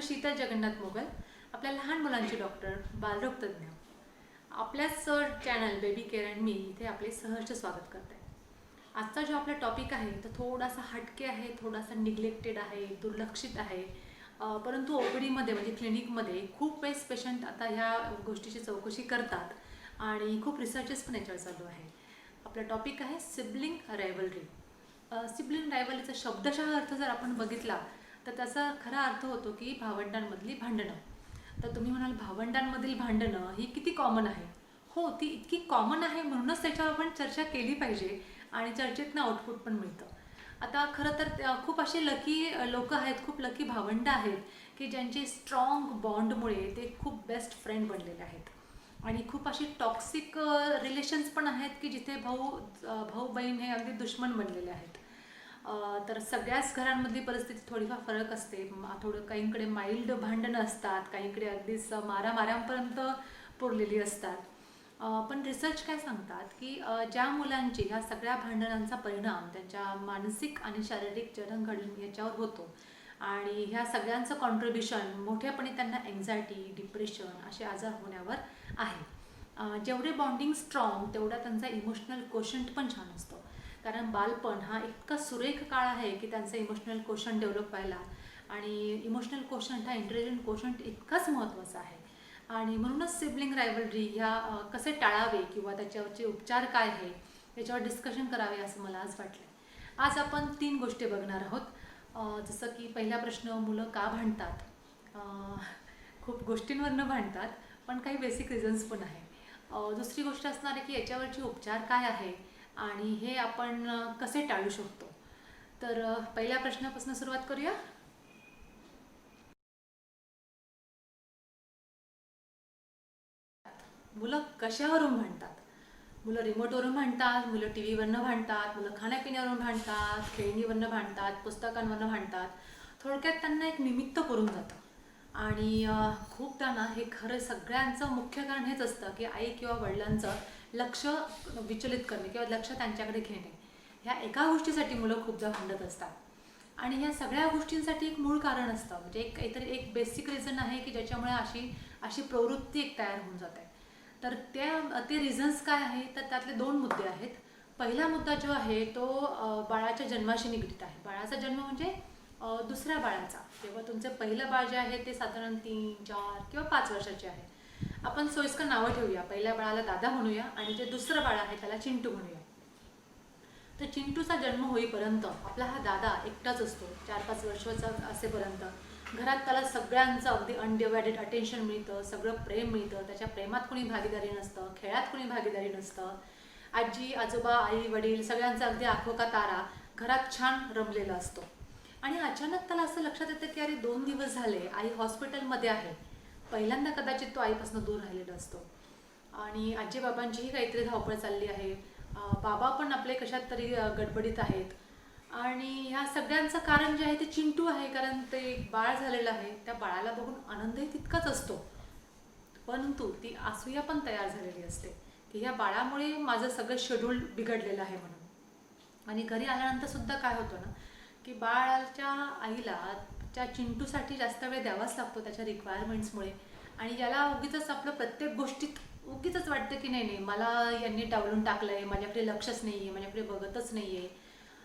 शीतल जगन्नाथ मोगल, आपल्या लहान मुलांची डॉक्टर, बालरोग तज्ज्ञ. आपल्याच चॅनल बेबी केअर अँड मी इथे आपले सहर्ष स्वागत करते. आजचा जो आपला टॉपिक आहे तो थोडासा हटके आहे, थोडासा निग्लेक्टेड आहे, दुर्लक्षित आहे. परंतु ओपीडीमध्ये म्हणजे क्लिनिकमध्ये खूप वेळेस पेशंट आता ह्या गोष्टीची चौकशी करतात आणि खूप रिसर्चेस पण याच्यावर चालू आहे. आपला टॉपिक आहे सिबलिंग रायव्हलरी. सिबलिंग रायव्हलरीचा शब्दशः अर्थ जर आपण बघितला तर त्याचा खरा अर्थ होतो की भावंडांमधली भांडणं. तर तुम्ही म्हणाल भावंडांमधील भांडणं ही किती कॉमन आहे. हो, ती इतकी कॉमन आहे म्हणूनच त्याच्यावर आपण चर्चा केली पाहिजे आणि चर्चेतनं आउटपुट पण मिळतं. आता खरं तर खूप असे लकी लोक आहेत, खूप लकी भावंड आहेत की ज्यांचे स्ट्रॉंग बॉन्डमुळे ते खूप बेस्ट फ्रेंड बनलेले आहेत. आणि खूप अशी टॉक्सिक रिलेशन्स पण आहेत की जिथे भाऊ बहीण हे अगदी दुश्मन बनलेले आहेत. तर सगळ्याच घरांमधली परिस्थिती थोडीफार फरक असते. थोडं काहींकडे माइल्ड भांडणं असतात, काहींकडे अगदीच मारामाऱ्यांपर्यंत पुरलेली असतात. पण रिसर्च काय सांगतात की ज्या मुलांची ह्या सगळ्या भांडणांचा परिणाम त्यांच्या मानसिक आणि शारीरिक जडणघडण याच्यावर होतो आणि ह्या सगळ्यांचं कॉन्ट्रीब्युशन मोठ्यापणी त्यांना एन्झायटी, डिप्रेशन असे आजार होण्यावर आहे. जेवढे बॉन्डिंग स्ट्रॉंग तेवढा त्यांचा इमोशनल कोशंट पण छान असतो. कारण बालपण हा इतका सुरेख काळ आहे की त्यांचं इमोशनल कोशंट डेव्हलप व्हायला, आणि इमोशनल कोशंट हा इंटेलिजंट कोशंट इतकाच महत्त्वाचा आहे. आणि म्हणूनच सिबलिंग रायव्हलरी ह्या कसे टाळावे किंवा त्याच्यावरचे उपचार काय आहे याच्यावर डिस्कशन करावे असं मला आज वाटलं. आज आपण 3 गोष्टी बघणार आहोत. जसं की पहिला प्रश्न, मुलं का भांडतात. खूप गोष्टींवरनं भांडतात पण काही बेसिक रिझन्स पण आहे. दुसरी गोष्ट असणार आहे की याच्यावरचे उपचार काय आहे आणि हे आपण कसे टाळू शकतो. तर पहिल्या प्रश्नापासून सुरुवात करूया. मुलं कशावरून भांडतात. मुलं रिमोटवरून भांडतात, मुलं टी व्हीवरनं भांडतात, मुलं खाण्यापिण्यावरून भांडतात, खेळणीवरनं भांडतात, पुस्तकांवरनं भांडतात. थोडक्यात त्यांना एक निमित्त करून जातं. आणि खूपदा ना हे खरं सगळ्यांचं मुख्य कारण हेच असतं की आई किंवा वडिलांचं लक्ष विचलित करणे किंवा लक्ष त्यांच्याकडे घेणे. ह्या एका गोष्टीसाठी मुलं खूपदा भांडत असतात. आणि ह्या सगळ्या गोष्टींसाठी एक मूळ कारण असतं, म्हणजे एक काहीतरी एक बेसिक रिझन आहे की ज्याच्यामुळे अशी अशी प्रवृत्ती एक तयार होऊन जाते. तर ते रिझन्स काय आहे, तर त्यातले 2 मुद्दे आहेत. पहिला मुद्दा जो आहे तो बाळाच्या जन्माशी निगडीत आहे. बाळाचा जन्म म्हणजे दुसऱ्या बाळाचा. तेव्हा तुमचं पहिलं बाळ जे आहे ते साधारण 3, 4 किंवा 5 वर्षाचे आहे. आपण सोयीस्कर नावं ठेवूया. पहिल्या बाळाला दादा म्हणूया आणि जे दुसरं बाळ आहे त्याला चिंटू म्हणूया. तर चिंटूचा जन्म होईपर्यंत आपला हा दादा एकटाच असतो. 4-5 वर्षाचा असेपर्यंत घरात त्याला सगळ्यांचं अगदी अनडिवायडेड अटेन्शन मिळतं, सगळं प्रेम मिळतं. त्याच्या प्रेमात कोणी भागीदारी नसतं, खेळात कोणी भागीदारी नसतं. आजी आजोबा आई वडील सगळ्यांचा अगदी आखोका तारा घरात छान रमलेला असतो. आणि अचानक त्याला असं लक्षात येतं की अरे 2 दिवस झाले आई हॉस्पिटलमध्ये आहे. पहिल्यांदा कदाचित तो आईपासून दूर राहिलेला असतो आणि आजी बाबांचीही काहीतरी धावपळ चालली आहे. बाबा पण आपले कशात तरी गडबडीत आहेत. आणि ह्या सगळ्यांचं कारण जे आहे ते चिंटू आहे. कारण ते एक बाळ झालेलं आहे, त्या बाळाला बघून आनंदही तितकाच असतो, परंतु ती असूया पण तयार झालेली असते की ह्या बाळामुळे माझं सगळं शेड्यूल बिघडलेलं आहे म्हणून. आणि घरी आल्यानंतर सुद्धा काय होतं ना की बाळाच्या आईला त्या चिंटूसाठी जास्त वेळ द्यावाच लागतो त्याच्या रिक्वायरमेंट्समुळे. आणि याला उगीच आपलं प्रत्येक गोष्टीत उगीच वाटतं की नाही मला यांनी डावलून टाकलं आहे, माझ्याकडे लक्षच नाही आहे, माझ्याकडे बघतच नाही आहे.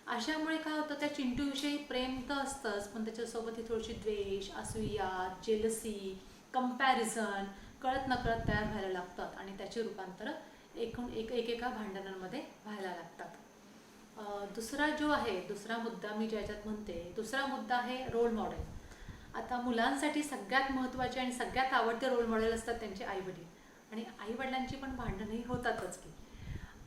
अशामुळे काय होतं, त्या चिंटूविषयी प्रेम तर असतंच पण त्याच्यासोबत ही थोडीशी द्वेष, असूया, जेलसी, कंपॅरिझन कळत नकळत तयार व्हायला लागतात आणि त्याचे रूपांतर एकेका भांडणांमध्ये व्हायला लागतात. दुसरा जो आहे, दुसरा मुद्दा मी ज्याच्यात म्हणते, दुसरा मुद्दा आहे रोल मॉडेल. आता मुलांसाठी सगळ्यात महत्त्वाचे आणि सगळ्यात आवडते रोल मॉडेल असतात त्यांचे आईवडील. आणि आईवडिलांची पण भांडणंही होतातच की.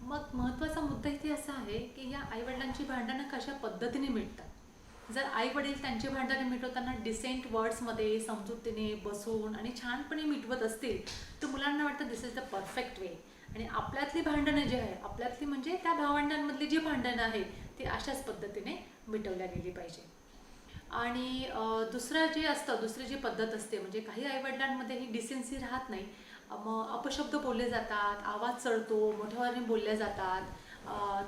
मग महत्त्वाचा मुद्दा इथे असा आहे की या आईवडिलांची भांडणं कशा पद्धतीने मिटतात. जर आईवडील त्यांची भांडणं मिटवताना डिसेंट वर्ड्समध्ये समजुतीने बसून आणि छानपणे मिटवत असतील तर मुलांना वाटतं दिस इज द परफेक्ट वे. आणि आपल्यातली भांडणं जी आहे, आपल्यातली म्हणजे त्या भावंडांमधली जी भांडणं आहे ती अशाच पद्धतीने मिटवल्या गेली पाहिजे. आणि दुसरं जे असतं, दुसरी जी पद्धत असते म्हणजे काही आईवडिलांमध्ये ही डिसेन्सी राहत नाही. मग अपशब्द बोलले जातात, आवाज चढतो, मोठ्याने बोलल्या जातात,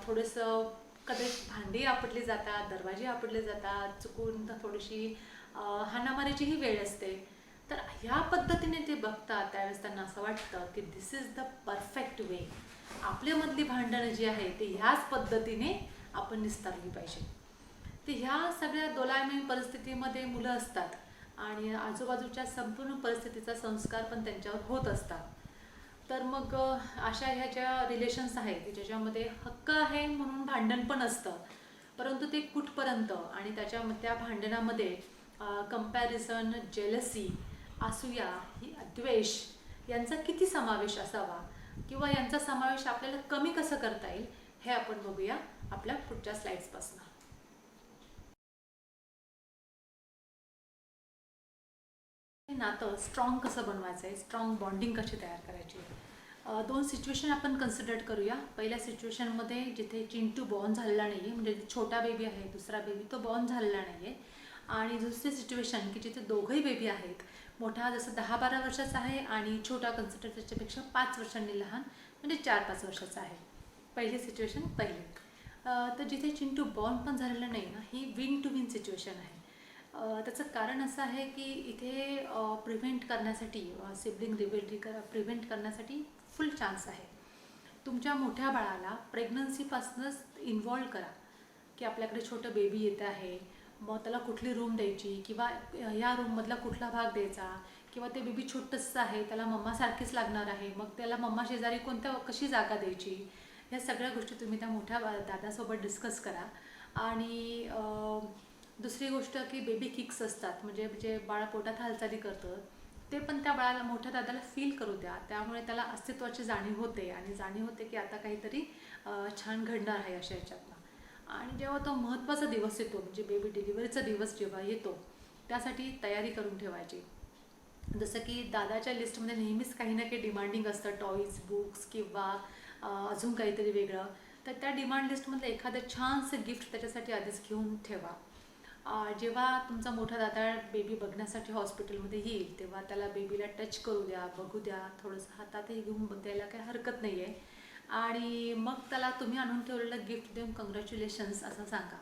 थोडंसं कधी भांडी आपटली जातात, दरवाजे आपटले जातात, चुकून थोडीशी हाणामारीची ही वेळ असते. तर ह्या पद्धतीने ते बघतात त्यावेळेस त्यांना असं वाटतं की दिस इज द परफेक्ट वे. आपल्यामधली भांडणं जी आहे ते ह्याच पद्धतीने आपण निस्तारली पाहिजे. तर ह्या सगळ्या दोलायमान परिस्थितीमध्ये मुलं असतात आणि आजूबाजूच्या संपूर्ण परिस्थितीचा संस्कार पण त्यांच्यावर होत असतात. तर मग अशा ह्या ज्या रिलेशन्स आहेत ज्याच्यामध्ये हक्क आहे म्हणून भांडण पण असतं, परंतु ते कुठपर्यंत आणि त्या भांडणामध्ये कंपॅरिझन, जेलसी, असूया, ही द्वेष यांचा किती समावेश असावा किंवा यांचा समावेश आपल्याला कमी कसं करता येईल हे आपण बघूया आपल्या पुढच्या स्लाइड्सपासून. हे नातं स्ट्रॉंग कसं बनवायचं आहे, स्ट्रॉंग बॉन्डिंग कशी तयार करायची. दोन सिच्युएशन आपण कन्सिडर करूया. पहिल्या सिच्युएशनमध्ये जिथे चिंटू बॉर्न झालेला नाही आहे, म्हणजे छोटा बेबी आहे, दुसरा बेबी तो बॉर्न झालेला नाही आहे. आणि दुसरी सिच्युएशन की जिथे दोघंही बेबी आहेत, मोठा जसं 10-12 वर्षाचा आहे आणि छोटा कन्सिडर त्याच्यापेक्षा 5 वर्षांनी लहान, म्हणजे 4-5 वर्षाचा आहे. पहिली सिच्युएशन पहिली. तर जिथे चिंटू बॉर्न पण झालेला नाही ना, ही विन टू विन सिच्युएशन आहे. त्याचं कारण असं आहे की इथे प्रिव्हेंट करण्यासाठी, सिबलिंग रिव्हेल्टी प्रिव्हेंट करण्यासाठी फुल चान्स आहे. तुमच्या मोठ्या बाळाला प्रेग्नन्सीपासूनच इन्व्हॉल्व करा की आपल्याकडे छोटं बेबी येतं आहे, मग त्याला कुठली रूम द्यायची किंवा या रूममधला कुठला भाग द्यायचा, किंवा ते बेबी छोटंसं आहे त्याला मम्मासारखीच लागणार आहे, मग त्याला मम्मा शेजारी कशी जागा द्यायची, ह्या सगळ्या गोष्टी तुम्ही त्या मोठ्या दादासोबत डिस्कस करा. आणि दुसरी गोष्ट की बेबी किक्स असतात, म्हणजे जे बाळ पोटात हालचाली करतं ते पण त्या बाळाला, मोठ्या दादाला फील करू द्या. त्यामुळे त्याला अस्तित्वाची जाणीव होते आणि जाणीव होते की आता काहीतरी छान घडणार आहे अशा ह्याच्यातनं. आणि जेव्हा तो महत्त्वाचा दिवस येतो, म्हणजे बेबी डिलिव्हरीचा दिवस जेव्हा येतो, त्यासाठी तयारी करून ठेवायची. जसं की दादाच्या लिस्टमध्ये नेहमीच काही ना काही डिमांडिंग असतं, टॉईज, बुक्स किंवा अजून काहीतरी वेगळं. तर त्या डिमांड लिस्टमधलं एखादं छानसं गिफ्ट त्याच्यासाठी आधीच घेऊन ठेवा. जेव्हा तुमचा मोठा दादा बेबी बघण्यासाठी हॉस्पिटलमध्ये येईल तेव्हा त्याला बेबीला टच करू द्या, बघू द्या, थोडंसं हातातही घेऊन द्यायला काही हरकत नाही आहे. आणि मग त्याला तुम्ही आणून ठेवलेलं गिफ्ट देऊन कंग्रॅच्युलेशन्स असं सांगा.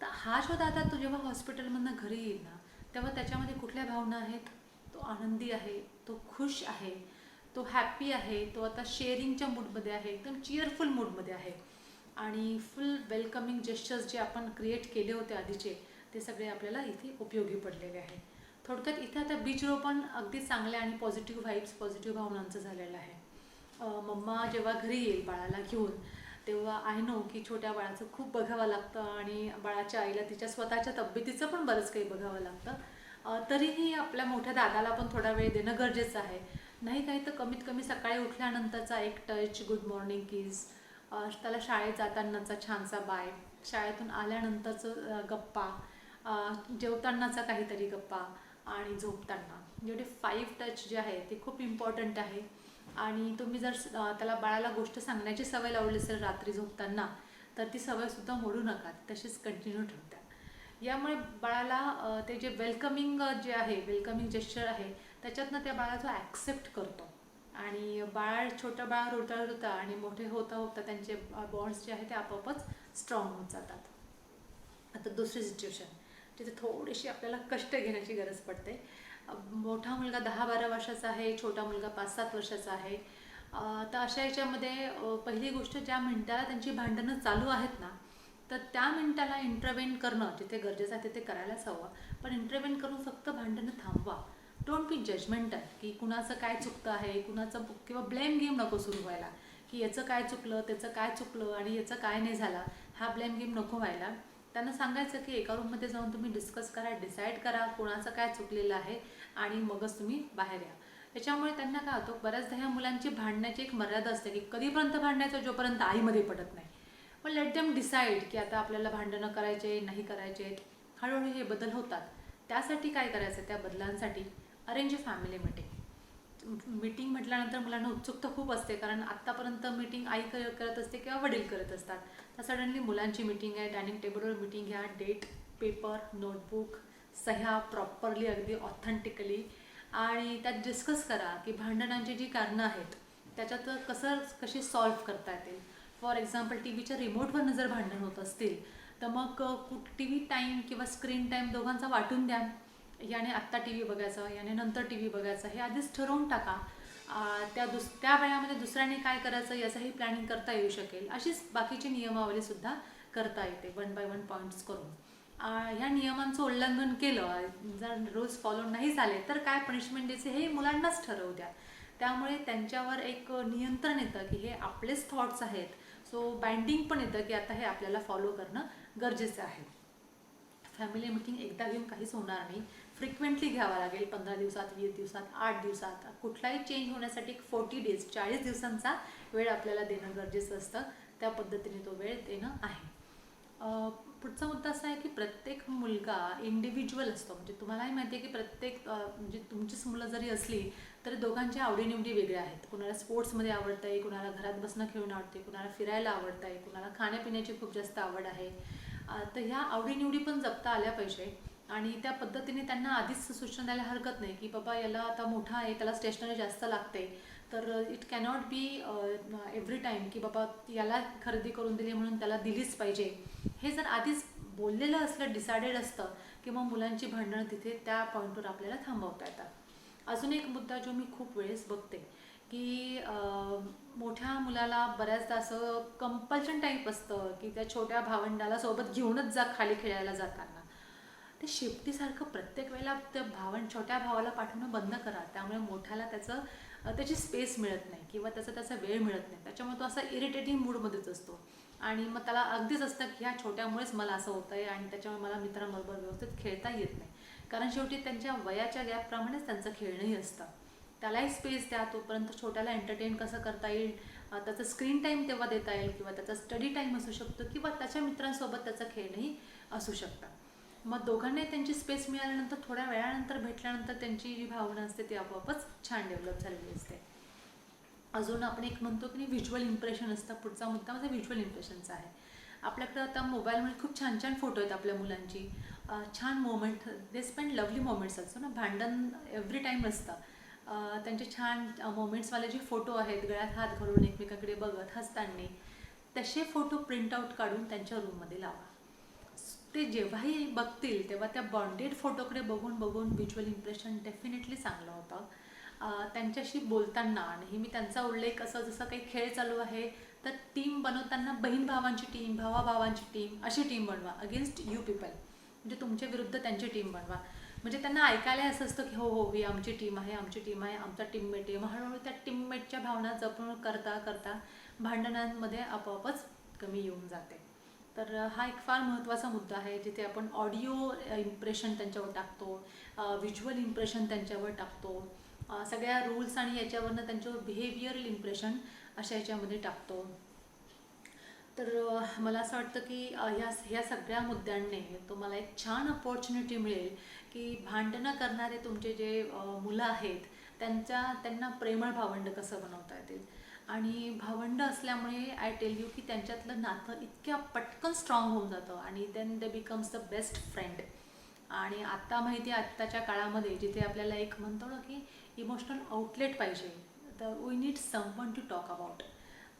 तर हा जो दादा तो जेव्हा हॉस्पिटलमधनं घरी येईल ना, तेव्हा त्याच्यामध्ये कुठल्या भावना आहेत, तो आनंदी आहे, तो खुश आहे, तो हॅप्पी आहे, तो आता शेअरिंगच्या मूडमध्ये आहे, एकदम चिअरफुल मूडमध्ये आहे. आणि फुल वेलकमिंग जेस्चर्स जे आपण क्रिएट केले होते आधीचे, ते सगळे आपल्याला इथे उपयोगी पडलेले आहे. थोडक्यात इथे आता बीच रो पण अगदी चांगल्या आणि पॉझिटिव्ह व्हाईब्स, पॉझिटिव्ह भावनांचं झालेलं आहे. मम्मा जेव्हा घरी येईल बाळाला घेऊन, तेव्हा आय नो की छोट्या बाळाचं खूप बघावं लागतं आणि बाळाच्या आईला तिच्या स्वतःच्या तब्येतीचं पण बरंच काही बघावं लागतं. तरीही आपल्या मोठ्या दादाला पण थोडा वेळ देणं गरजेचं आहे. नाही काही तर कमीत कमी सकाळी उठल्यानंतरचा एक टच, गुड मॉर्निंग किस, त्याला शाळेत जातानाचा छानसा बाय, शाळेतून आल्यानंतरचं गप्पा, जेवतानाचा काहीतरी गप्पा आणि झोपताना, जेवढे 5 टच जे आहे ते खूप इम्पॉर्टंट आहे. आणि तुम्ही जर त्याला बाळाला गोष्ट सांगण्याची सवय लावली असेल रात्री झोपताना, तर ती सवयसुद्धा मोडू नका, तशीच कंटिन्यू ठेवता. यामुळे बाळाला ते जे वेलकमिंग जे आहे, वेलकमिंग जेस्चर आहे, त्याच्यातनं त्या बाळा जो ॲक्सेप्ट करतो आणि छोटं बाळ रुळता आणि मोठे होता होता त्यांचे बॉन्ड्स जे आहे ते आपोआपच स्ट्रॉंग होत जातात. आता दुसरी सिच्युएशन जिथे थोडीशी आपल्याला कष्ट घेण्याची गरज पडते. मोठा मुलगा 10-12 वर्षाचा आहे, छोटा मुलगा 5-7 वर्षाचा आहे. तर अशा ह्याच्यामध्ये पहिली गोष्ट, ज्या मिनिटाला त्यांची भांडणं चालू आहेत ना, तर त्या मिनिटाला इंटरव्हेन करणं जिथे गरजेचं आहे तिथे करायलाच हवं. पण इंटरव्हेन करून फक्त भांडणं थांबवा. डोंट बी जजमेंटल की कुणाचं काय चुकतं आहे, कुणाचं किंवा ब्लेम गेम नको सुरू व्हायला की याचं काय चुकलं, त्याचं काय चुकलं आणि याचं काय नाही झाला, हा ब्लेम गेम नको व्हायला. त्यांना सांगायचं की एका रूममध्ये जाऊन तुम्ही डिस्कस करा, डिसाईड करा कोणाचं काय चुकलेलं आहे आणि मगच तुम्ही बाहेर या. याच्यामुळे त्यांना काय होतं, बऱ्याचदा ह्या मुलांची भांडण्याची एक मर्यादा असते की कधीपर्यंत भांडायचं, जोपर्यंत आईमध्ये पडत नाही. पण लेट देम डिसाईड की आता आपल्याला भांडणं करायचे नाही करायचे. हळूहळू हे बदल होतात. त्यासाठी काय करायचं, त्या बदलांसाठी अरेंज अ फॅमिली मीटिंग. मीटिंग म्हटल्यानंतर मुलांना उत्सुकता खूप असते, कारण आत्तापर्यंत मीटिंग आई करत असते किंवा वडील करत असतात. तर सडनली मुलांची मीटिंग आहे, डायनिंग टेबलवर मीटिंग घ्या, डेट, पेपर, नोटबुक, सह्या प्रॉपरली अगदी ऑथेंटिकली, आणि त्यात डिस्कस करा की भांडणांची जी कारणं आहेत त्याच्यात कशी सॉल्व्ह करता येतील. फॉर एक्झाम्पल टी व्हीच्या रिमोटवरनं जर भांडण होत असतील तर मग टी व्ही टाईम किंवा स्क्रीन टाईम दोघांचा वाटून द्या. याने आत्ता टी व्ही बघायचा, याने नंतर टी व्ही बघायचा, हे आधीच ठरवून टाका. त्या वेळामध्ये दुसऱ्याने काय करायचं याचंही प्लॅनिंग करता येऊ शकेल. अशीच बाकीची नियमावलीसुद्धा करता येते 1 बाय 1 पॉईंट्स करून. ह्या नियमांचं उल्लंघन केलं, जर रूल्स फॉलो नाही झाले तर काय पनिशमेंट द्यायचे हे मुलांनाच ठरवू द्या. त्यामुळे त्यांच्यावर एक नियंत्रण येतं की हे आपलेच थॉट्स आहेत. सो बाइंडिंग पण येतं की आता हे आपल्याला फॉलो करणं गरजेचं आहे. फॅमिली मिटिंग एकदा घेऊन काहीच होणार नाही, फ्रिक्वेंटली घ्यावा लागेल. 15 दिवसात, 20 दिवसात, 8 दिवसात. कुठलाही चेंज होण्यासाठी एक 40 डेज 40 दिवसांचा वेळ आपल्याला देणं गरजेचं असतं. त्या पद्धतीने तो वेळ देणं आहे. पुढचा मुद्दा असा आहे की प्रत्येक मुलगा इंडिव्हिज्युअल असतो. म्हणजे तुम्हालाही माहिती आहे की प्रत्येक म्हणजे तुमचीच मुलं जरी असली तरी दोघांच्या आवडीनिवडी वेगळ्या आहेत. कुणाला स्पोर्ट्समध्ये आवडतं आहे, कुणाला घरात बसणं खेळून आवडते, कुणाला फिरायला आवडतं आहे, कुणाला खाण्यापिण्याची खूप जास्त आवड आहे. तर ह्या आवडीनिवडी पण जपता आल्या पाहिजे आणि त्या पद्धतीने त्यांना आधीच सूचना द्यायला हरकत नाही की बाबा याला आता मोठा आहे, त्याला स्टेशनरी जास्त लागते, तर it cannot be every time की बाबा याला खरेदी करून दिली म्हणून त्याला दिलीच पाहिजे. हे जर आधीच बोललेलं असलं, डिसायडेड असतं की मग मुलांची भांडणं तिथे त्या पॉईंटवर आपल्याला थांबवता येतात. अजून एक मुद्दा जो मी खूप वेळेस बघते की मोठ्या मुलाला बऱ्याचदा असं कंपल्शन टाईप असतं की त्या छोट्या भावंडाला सोबत घेऊनच जा खाली खेळायला जाताना. ते शेपटीसारखं प्रत्येक वेळेला त्या छोट्या भावाला पाठवणं बंद करा. त्यामुळे मोठ्याला त्याची स्पेस मिळत नाही किंवा त्याचा वेळ मिळत नाही. त्याच्यामुळे तो असा इरिटेटिंग मूडमध्येच असतो आणि मग त्याला अगदीच असतं की ह्या छोट्यामुळेच मला असं होतं आहे आणि त्याच्यामुळे मला मित्रांबरोबर व्यवस्थित खेळता येत नाही. कारण शेवटी त्यांच्या वयाच्या गॅपप्रमाणेच त्यांचं खेळणंही असतं. त्यालाही स्पेस द्या. तोपर्यंत छोट्याला एंटरटेन कसं करता येईल, त्याचा स्क्रीन टाईम तेव्हा देता येईल किंवा त्याचा स्टडी टाईम असू शकतो किंवा त्याच्या मित्रांसोबत त्याचं खेळणंही असू शकतं. मग दोघांनाही त्यांची स्पेस मिळाल्यानंतर थोड्या वेळानंतर भेटल्यानंतर त्यांची जी भावना असते ती आपोआपच छान डेव्हलप झालेली असते. अजून आपण एक म्हणतो की व्हिज्युअल इम्प्रेशन असतं. पुढचा मुद्दा माझा व्हिज्युअल इम्प्रेशनचा आहे. आपल्याकडं आता मोबाईलमध्ये खूप छान छान फोटो आहेत आपल्या मुलांची, छान moment, they spend lovely moments असतो ना. भांडण एव्हरी टाईम असतं. त्यांचे छान मोमेंट्सवाले जे फोटो आहेत, गळ्यात हात घालून एकमेकांकडे बघत हसताना, तसे फोटो प्रिंट आऊट काढून त्यांच्या रूममध्ये लावा. ते जेव्हाही बघतील तेव्हा त्या बॉन्डेड फोटोकडे बघून बघून व्हिज्युअल इम्प्रेशन डेफिनेटली चांगलं होतं. त्यांच्याशी बोलताना नेहमी त्यांचा उल्लेख असं, जसं काही खेळ चालू आहे तर टीम बनवताना बहीण भावांची टीम, भावा भावांची टीम अशी टीम बनवा, अगेन्स्ट यू पीपल. म्हणजे तुमच्या विरुद्ध त्यांची टीम बनवा. म्हणजे त्यांना ऐकायला असं असतं की हो हो ही आमची टीम आहे, आमची टीम आहे, आमचा टीममेट आहे. मग हळूहळू त्या टीममेटच्या भावना जपून करता करता भांडणांमध्ये आपोआपच कमी येऊन जाते. तर हा एक फार महत्त्वाचा मुद्दा आहे जिथे आपण ऑडिओ इम्प्रेशन त्यांच्यावर टाकतो, व्हिज्युअल इम्प्रेशन त्यांच्यावर टाकतो, सगळ्या रूल्स आणि याच्यावरनं त्यांच्यावर बिहेवियरल इम्प्रेशन अशा याच्यामध्ये टाकतो. तर मला असं वाटतं की ह्या सगळ्या मुद्द्यांनी तुम्हाला एक छान अपॉर्च्युनिटी मिळेल की भांडणं करणारे तुमचे जे मुलं आहेत त्यांना प्रेमळ भावंड कसं बनवता येतील. आणि भावंड असल्यामुळे आय टेल यू की त्यांच्यातलं नातं इतक्या पटकन स्ट्रॉंग होऊन जातं आणि then they becomes the best friend. आणि आत्ता माहिती आहे, आत्ताच्या काळामध्ये जिथे आपल्याला एक म्हणतो ना की इमोशनल आउटलेट पाहिजे, तर we need someone to talk about.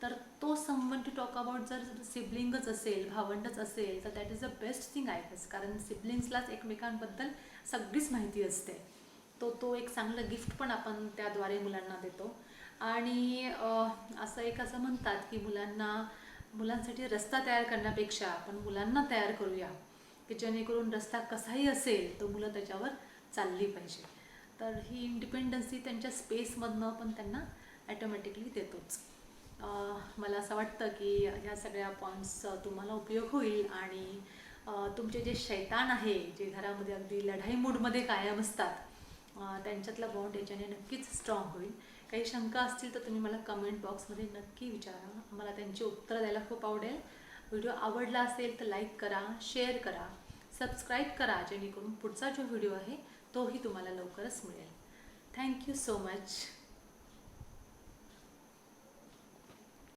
तर तो समवन टू टॉक अबाउट जर सिबलिंगच असेल, भावंडच असेल, तर that is the best thing I guess. कारण सिबलिंग्सलाच एकमेकांबद्दल सगळीच माहिती असते. तो एक चांगलं गिफ्ट पण आपण त्याद्वारे मुलांना देतो. आणि असं म्हणतात की मुलांसाठी रस्ता तयार करण्यापेक्षा आपण मुलांना तयार करूया की जेणेकरून रस्ता कसाही असेल तो मुलं त्याच्यावर चालली पाहिजे. तर ही इंडिपेंडन्सी त्यांच्या स्पेसमधनं पण त्यांना ॲटोमॅटिकली देतोच. मला असं वाटतं की ह्या सगळ्या पॉईंट्स तुम्हाला उपयोग होईल आणि तुमचे जे शैतान आहे, जे घरामध्ये अगदी लढाई मूडमध्ये कायम असतात, त्यांच्यातला बॉन्ड याच्याने नक्कीच स्ट्रॉंग होईल. काही शंका असतील तर तुम्ही मला कमेंट बॉक्समध्ये नक्की विचारा. मला त्यांची उत्तरं द्यायला खूप आवडेल. व्हिडिओ आवडला असेल तर लाईक करा, शेअर करा, सबस्क्राईब करा, जेणेकरून पुढचा जो व्हिडिओ आहे तोही तुम्हाला लवकरच मिळेल. Thank you so much.